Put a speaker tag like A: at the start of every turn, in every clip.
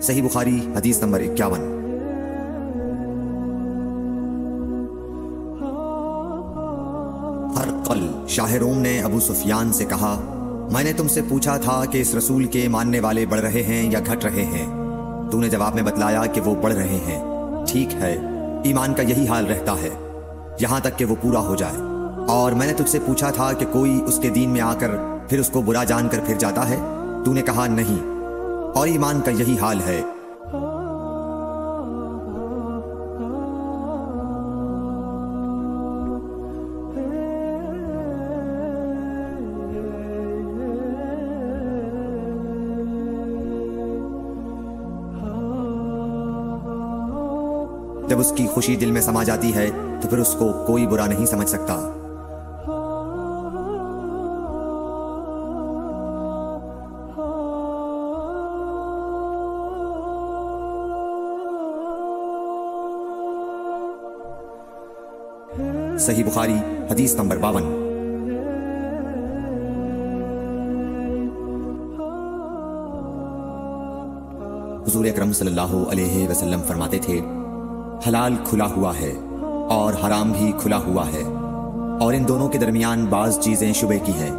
A: صحیح بخاری حدیث نمبر 51۔ ہرقل شاہ روم نے ابو سفیان سے کہا، میں نے تم سے پوچھا تھا کہ اس رسول کے ماننے والے بڑھ رہے ہیں یا گھٹ رہے ہیں؟ تو نے جواب میں بتلایا کہ وہ بڑھ رہے ہیں۔ ٹھیک ہے، ایمان کا یہی حال رہتا ہے یہاں تک کہ وہ پورا ہو جائے۔ اور میں نے تجھ سے پوچھا تھا کہ کوئی اس کے دین میں آ کر پھر اس کو برا جان کر پھر جاتا ہے؟ تو نے کہا نہیں، اور ایمان کا یہی حال ہے۔ جب اس کی خوشی دل میں سما جاتی ہے تو پھر اس کو کوئی برا نہیں سمجھ سکتا۔ صحیح بخاری حدیث نمبر 52۔ حضور اکرم صلی اللہ علیہ وسلم فرماتے تھے، حلال کھلا ہوا ہے اور حرام بھی کھلا ہوا ہے، اور ان دونوں کے درمیان بعض چیزیں شبے کی ہیں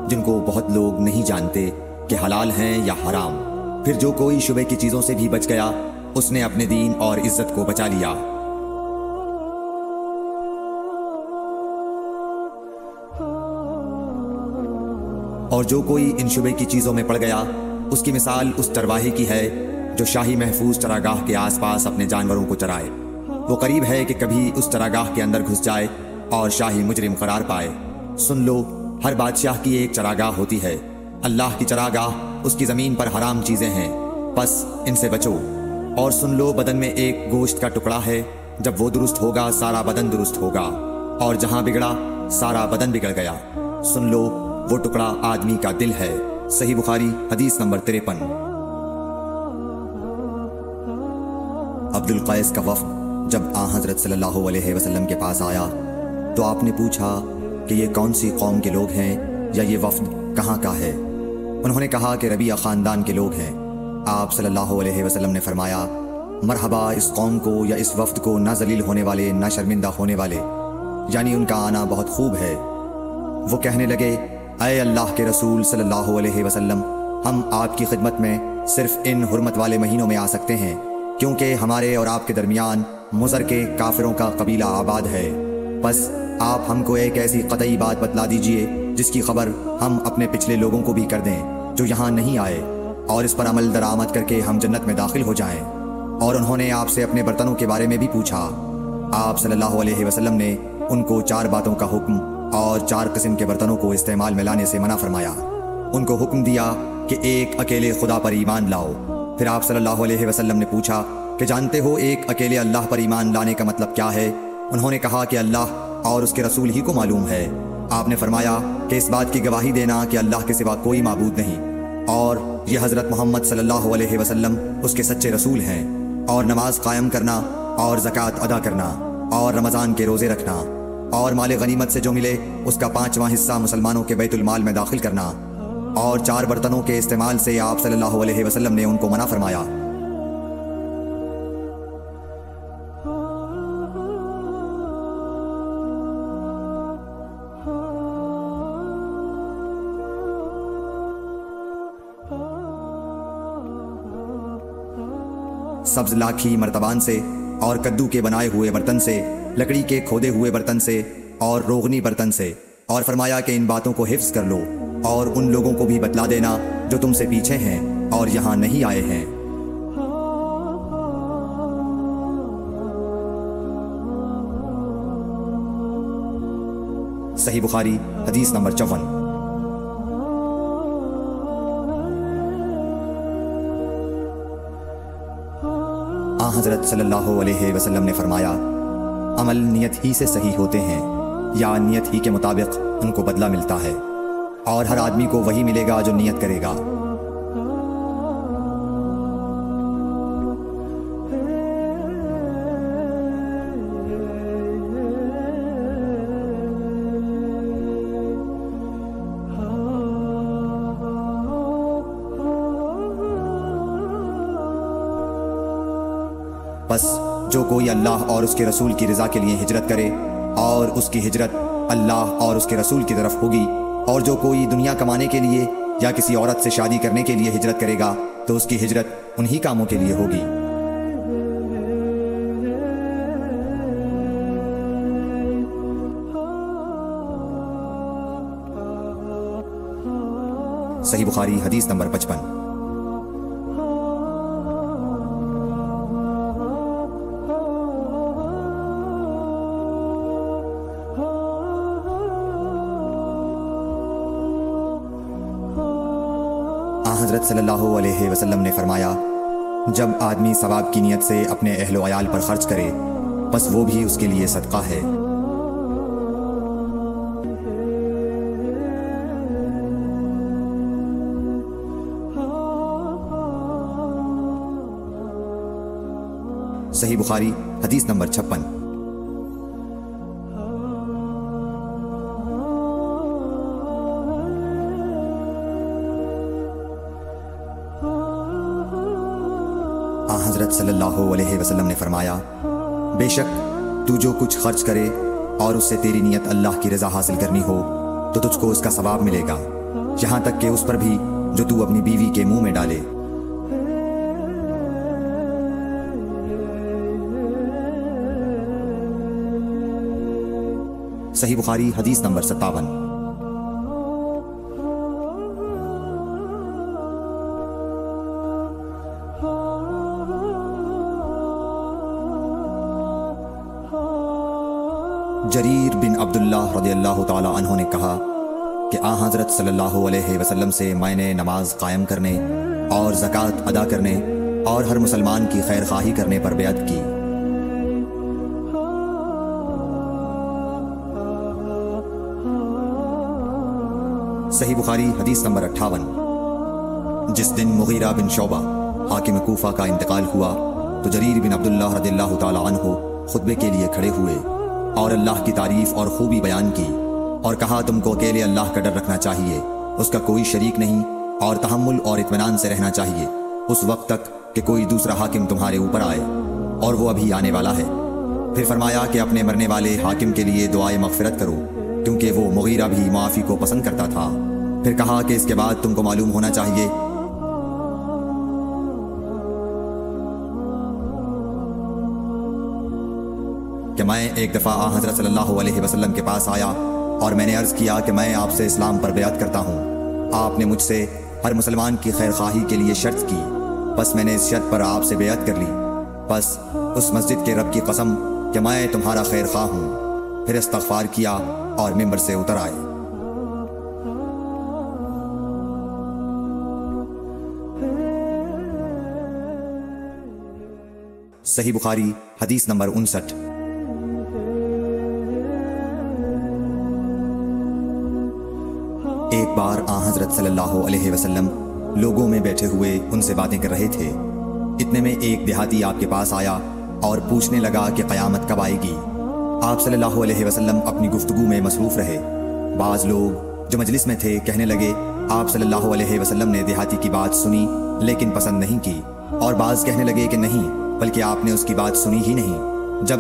A: جن کو بہت لوگ نہیں جانتے کہ حلال ہیں یا حرام۔ پھر جو کوئی شبے کی چیزوں سے بھی بچ گیا اس نے اپنے دین اور عزت کو بچا لیا۔ اور جو کوئی ان شبے کی چیزوں میں پڑ گیا اس کی مثال اس چرواہے کی ہے جو شاہی محفوظ چراگاہ کے آس پاس اپنے جانوروں کو چرائے۔ وہ قریب ہے کہ کبھی اس چراگاہ کے اندر گھس جائے اور شاہی مجرم قرار پائے۔ سن لو، ہر بادشاہ کی ایک چراگاہ ہوتی ہے، اللہ کی چراگاہ اس کی زمین پر حرام چیزیں ہیں، بس ان سے بچو۔ اور سن لو، بدن میں ایک گوشت کا ٹکڑا ہے، جب وہ درست ہوگا سارا بدن درست ہوگا، اور جہاں بگڑا سارا بدن بگڑ گیا۔ سن لو، وہ ٹکڑا آدمی کا دل ہے۔ صحیح بخاری حدیث نمبر 53۔ عبد القیس کا وفد جب حضرت صلی اللہ علیہ وسلم کے پاس آیا تو آپ نے پوچھا کہ یہ کون سی قوم کے لوگ ہیں یا یہ وفد کہاں کا ہے؟ انہوں نے کہا کہ ربیعہ خاندان کے لوگ ہیں۔ آپ صلی اللہ علیہ وسلم نے فرمایا، مرحبا اس قوم کو یا اس وفد کو، نہ ذلیل ہونے والے نہ شرمندہ ہونے والے، یعنی ان کا آنا بہت خوب ہے۔ وہ کہنے لگے، اے اللہ کے رسول صلی اللہ علیہ وسلم، ہم آپ کی خدمت میں صرف ان حرمت والے مہینوں میں آ سکتے ہیں، کیونکہ ہمارے اور آپ کے درمیان مضر کے کافروں کا قبیلہ آباد ہے۔ بس آپ ہم کو ایک ایسی قطعی بات بتلا دیجئے جس کی خبر ہم اپنے پچھلے لوگوں کو بھی کر دیں جو یہاں نہیں آئے، اور اس پر عمل درآمد کر کے ہم جنت میں داخل ہو جائیں۔ اور انہوں نے آپ سے اپنے برتنوں کے بارے میں بھی پوچھا۔ آپ صلی اللہ علیہ وسلم نے ان کو 4 باتوں کا حکم اور 4 قسم کے برتنوں کو استعمال میں لانے سے منع فرمایا۔ ان کو حکم دیا کہ ایک اکیلے خدا پر ایمان لاؤ۔ پھر آپ صلی اللہ علیہ وسلم نے پوچھا کہ جانتے ہو ایک اکیلے اللہ پر ایمان لانے کا مطلب کیا ہے؟ انہوں نے کہا کہ اللہ اور اس کے رسول ہی کو معلوم ہے۔ آپ نے فرمایا کہ اس بات کی گواہی دینا کہ اللہ کے سوا کوئی معبود نہیں، اور یہ حضرت محمد صلی اللہ علیہ وسلم اس کے سچے رسول ہیں، اور نماز قائم کرنا اور زکوٰۃ ادا کرنا اور رمضان کے روزے رکھنا، اور مال غنیمت سے جو ملے اس کا 5واں حصہ مسلمانوں کے بیت المال میں داخل کرنا، اور 4 برتنوں کے استعمال سے آپ صلی اللہ علیہ وسلم نے ان کو منع فرمایا۔ سبز لاکھی مرتبان سے اور کدو کے بنائے ہوئے برتن سے، لکڑی کے کھودے ہوئے برتن سے اور روغنی برتن سے، اور فرمایا کہ ان باتوں کو حفظ کر لو اور ان لوگوں کو بھی بتلا دینا جو تم سے پیچھے ہیں اور یہاں نہیں آئے ہیں۔ صحیح بخاری حدیث نمبر 54۔ حضرت صلی اللہ علیہ وسلم نے فرمایا، عمل نیت ہی سے صحیح ہوتے ہیں یا نیت ہی کے مطابق ان کو بدلہ ملتا ہے، اور ہر آدمی کو وہی ملے گا جو نیت کرے گا۔ بس جو کوئی اللہ اور اس کے رسول کی رضا کے لیے ہجرت کرے اور اس کی ہجرت اللہ اور اس کے رسول کی طرف ہوگی، اور جو کوئی دنیا کمانے کے لیے یا کسی عورت سے شادی کرنے کے لیے ہجرت کرے گا تو اس کی ہجرت انہی کاموں کے لیے ہوگی۔ صحیح بخاری حدیث نمبر 55۔ حضرت صلی اللہ علیہ وسلم نے فرمایا، جب آدمی ثواب کی نیت سے اپنے اہل و عیال پر خرچ کرے بس وہ بھی اس کے لیے صدقہ ہے۔ صحیح بخاری حدیث نمبر 56۔ حضرت صلی اللہ علیہ وسلم نے فرمایا، بے شک تو جو کچھ خرچ کرے اور اس سے تیری نیت اللہ کی رضا حاصل کرنی ہو تو تجھ کو اس کا ثواب ملے گا، یہاں تک کہ اس پر بھی جو تو اپنی بیوی کے منہ میں ڈالے۔ صحیح بخاری حدیث نمبر 57۔ جریر بن عبداللہ رضی اللہ تعالی عنہ نے کہا کہ حضرت صلی اللہ علیہ وسلم سے میں نے نماز قائم کرنے اور زکوٰۃ ادا کرنے اور ہر مسلمان کی خیر خواہی کرنے پر بیعت کی۔ صحیح بخاری حدیث نمبر 58۔ جس دن مغیرہ بن شعبہ حاکم کوفہ کا انتقال ہوا تو جریر بن عبداللہ رضی اللہ تعالی عنہ خطبے کے لیے کھڑے ہوئے اور اللہ کی تعریف اور خوبی بیان کی اور کہا، تم کو اکیلے اللہ کا ڈر رکھنا چاہیے، اس کا کوئی شریک نہیں، اور تحمل اور اطمینان سے رہنا چاہیے اس وقت تک کہ کوئی دوسرا حاکم تمہارے اوپر آئے، اور وہ ابھی آنے والا ہے۔ پھر فرمایا کہ اپنے مرنے والے حاکم کے لیے دعائے مغفرت کرو، کیونکہ وہ مغیرہ بھی معافی کو پسند کرتا تھا۔ پھر کہا کہ اس کے بعد تم کو معلوم ہونا چاہیے کہ میں ایک دفعہ حضرت صلی اللہ علیہ وسلم کے پاس آیا اور میں نے عرض کیا کہ میں آپ سے اسلام پر بیعت کرتا ہوں۔ آپ نے مجھ سے ہر مسلمان کی خیر خواہی کے لیے شرط کی، بس میں نے اس شرط پر آپ سے بیعت کر لی، بس اس مسجد کے رب کی قسم کہ میں تمہارا خیر خواہ ہوں۔ پھر استغفار کیا اور ممبر سے اتر آئے۔ صحیح بخاری حدیث نمبر 59۔ ایک بار حضرت صلی اللہ علیہ وسلم لوگوں میں بیٹھے ہوئے ان سے باتیں کر رہے تھے، اتنے میں ایک دیہاتی آپ کے پاس آیا اور پوچھنے لگا کہ قیامت کب آئے گی۔ آپ صلی اللہ علیہ وسلم اپنی گفتگو میں مصروف رہے۔ بعض لوگ جو مجلس میں تھے کہنے لگے، آپ صلی اللہ علیہ وسلم نے دیہاتی کی بات سنی لیکن پسند نہیں کی، اور بعض کہنے لگے کہ نہیں بلکہ آپ نے اس کی بات سنی ہی نہیں۔ جب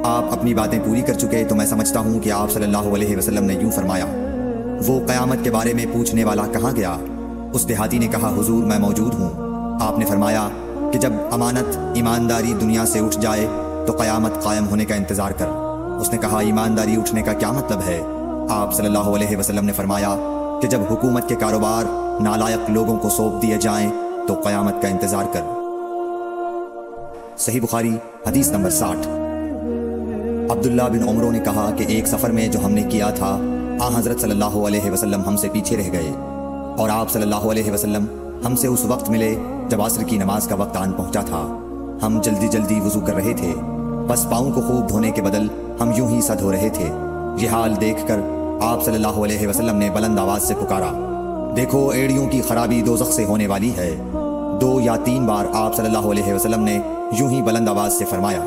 A: آپ اپنی باتیں پوری کر چکے تو میں سمجھتا ہوں کہ آپ صلی اللہ علیہ وسلم نے یوں فرمایا، وہ قیامت کے بارے میں پوچھنے والا کہاں گیا؟ اس دیہاتی نے کہا، حضور میں موجود ہوں۔ آپ نے فرمایا کہ جب امانت ایمانداری دنیا سے اٹھ جائے تو قیامت قائم ہونے کا انتظار کر۔ اس نے کہا، ایمانداری اٹھنے کا کیا مطلب ہے؟ آپ صلی اللہ علیہ وسلم نے فرمایا کہ جب حکومت کے کاروبار نالائق لوگوں کو سونپ دیے جائیں تو قیامت کا انتظار کر۔ صحیح بخاری حدیث نمبر 60۔ عبداللہ بن عمرو نے کہا کہ ایک سفر میں جو ہم نے کیا تھا حضرت صلی اللہ علیہ وسلم ہم سے پیچھے رہ گئے، اور آپ صلی اللہ علیہ وسلم ہم سے اس وقت ملے جب عصر کی نماز کا وقت آن پہنچا تھا۔ ہم جلدی جلدی وضو کر رہے تھے، بس پاؤں کو خوب دھونے کے بدل ہم یوں ہی سا دھو رہے تھے۔ یہ حال دیکھ کر آپ صلی اللہ علیہ وسلم نے بلند آواز سے پکارا، دیکھو ایڑیوں کی خرابی دوزخ سے ہونے والی ہے۔ 2 یا 3 بار آپ صلی اللہ علیہ وسلم نے یوں ہی بلند آواز سے فرمایا۔